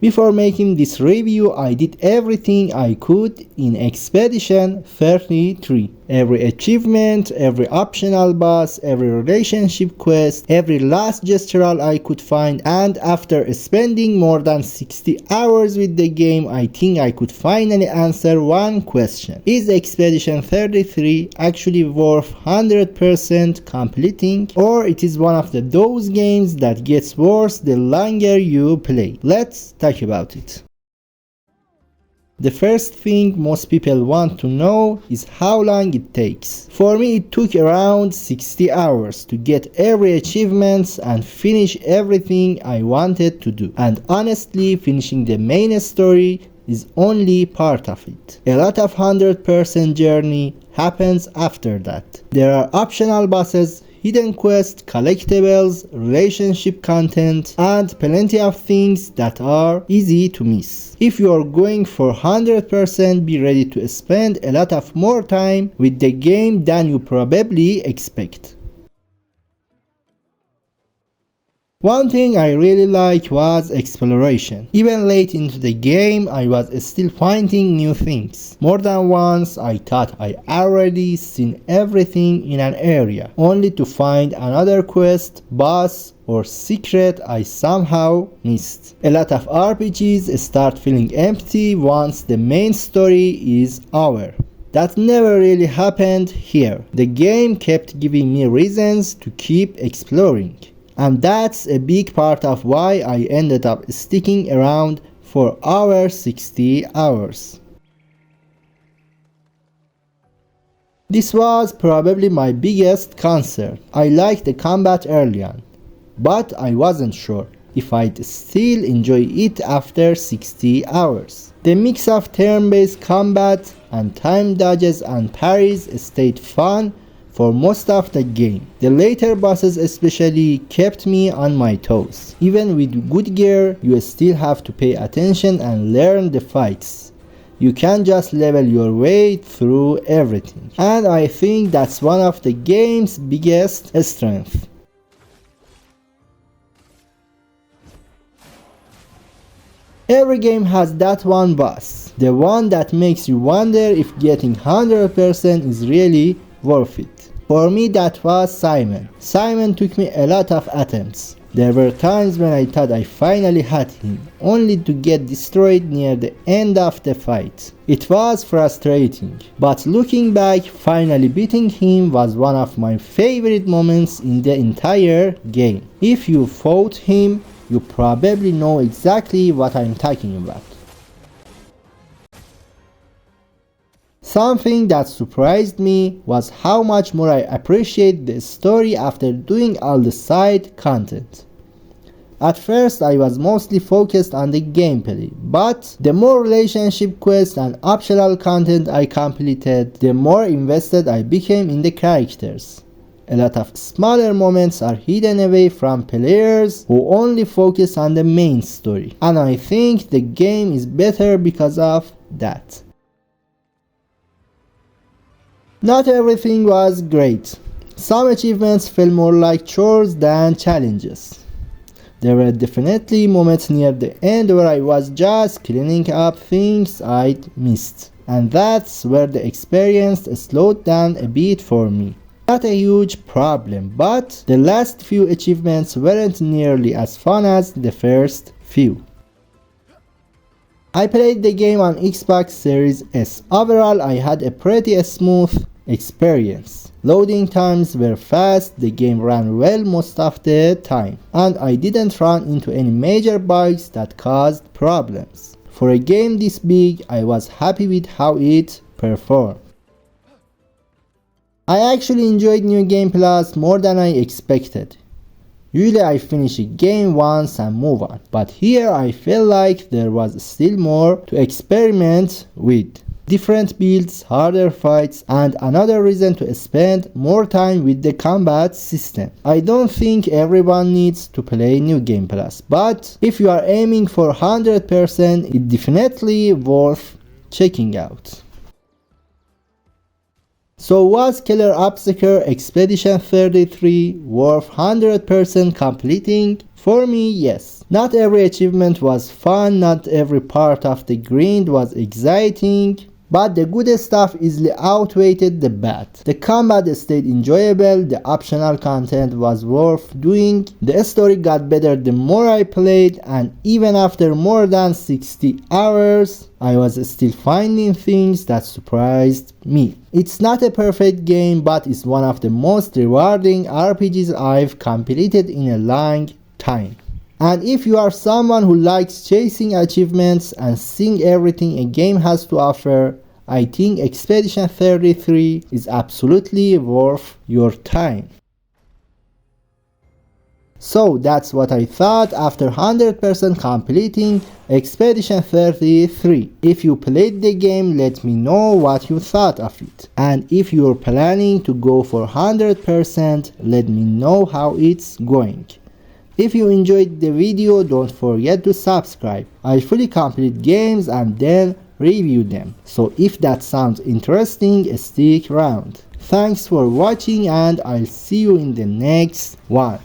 Before making this review, I did everything I could in Expedition 33. Every achievement, every optional boss, every relationship quest, every last gestural I could find, and after spending more than 60 hours with the game, I think I could finally answer one question. Is Expedition 33 actually worth 100% completing, or it is one of those games that gets worse the longer you play? Let's talk about it. The first thing most people want to know is how long it takes. For me, it took around 60 hours to get every achievement and finish everything I wanted to do. And honestly, finishing the main story is only part of it. A lot of 100% journey happens after that. There are optional bosses, hidden quests, collectibles, relationship content, and plenty of things that are easy to miss. If you are going for 100%, be ready to spend a lot of more time with the game than you probably expect. One thing I really liked was exploration. Even late into the game, I was still finding new things. More than once, I thought I already seen everything in an area, only to find another quest, boss, or secret I somehow missed. A lot of RPGs start feeling empty once the main story is over. That never really happened here. The game kept giving me reasons to keep exploring. And that's a big part of why I ended up sticking around for over 60 hours. This was probably my biggest concern. I liked the combat early on, but I wasn't sure if I'd still enjoy it after 60 hours. The mix of turn-based combat and time dodges and parries stayed fun for most of the game. The later bosses especially kept me on my toes. Even with good gear, you still have to pay attention and learn the fights. You can't just level your way through everything. And I think that's one of the game's biggest strengths. Every game has that one boss, the one that makes you wonder if getting 100% is really worth it. For me, that was Simon. Simon took me a lot of attempts. There were times when I thought I finally had him, only to get destroyed near the end of the fight. It was frustrating, but looking back, finally beating him was one of my favorite moments in the entire game. If you fought him, you probably know exactly what I'm talking about. Something that surprised me was how much more I appreciate the story after doing all the side content. At first I was mostly focused on the gameplay, but the more relationship quests and optional content I completed, the more invested I became in the characters. A lot of smaller moments are hidden away from players who only focus on the main story, and I think the game is better because of that. Not everything was great. Some achievements felt more like chores than challenges. There were definitely moments near the end where I was just cleaning up things I'd missed, and that's where the experience slowed down a bit for me. Not a huge problem, but the last few achievements weren't nearly as fun as the first few. I played the game on Xbox Series S. Overall, I had a pretty smooth experience. Loading times were fast, the game ran well most of the time, and I didn't run into any major bugs that caused problems. For a game this big, I was happy with how it performed. I actually enjoyed New Game Plus more than I expected. Usually I finish a game once and move on, but here I felt like there was still more to experiment with. Different builds, harder fights, and another reason to spend more time with the combat system. I don't think everyone needs to play New Game Plus, but if you are aiming for 100%, it's definitely worth checking out. So was Clair Obscur Expedition 33 worth 100% completing? For me, yes. Not every achievement was fun, not every part of the grind was exciting, but the good stuff easily outweighed the bad. The combat stayed enjoyable, the optional content was worth doing, the story got better the more I played, and even after more than 60 hours, I was still finding things that surprised me. It's not a perfect game, but it's one of the most rewarding RPGs I've completed in a long time. And if you are someone who likes chasing achievements and seeing everything a game has to offer, I think Expedition 33 is absolutely worth your time. So that's what I thought after 100% completing Expedition 33. If you played the game, let me know what you thought of it. And if you're planning to go for 100%, let me know how it's going. If you enjoyed the video, don't forget to subscribe. I fully complete games and then review them. So if that sounds interesting, stick around. Thanks for watching and I'll see you in the next one.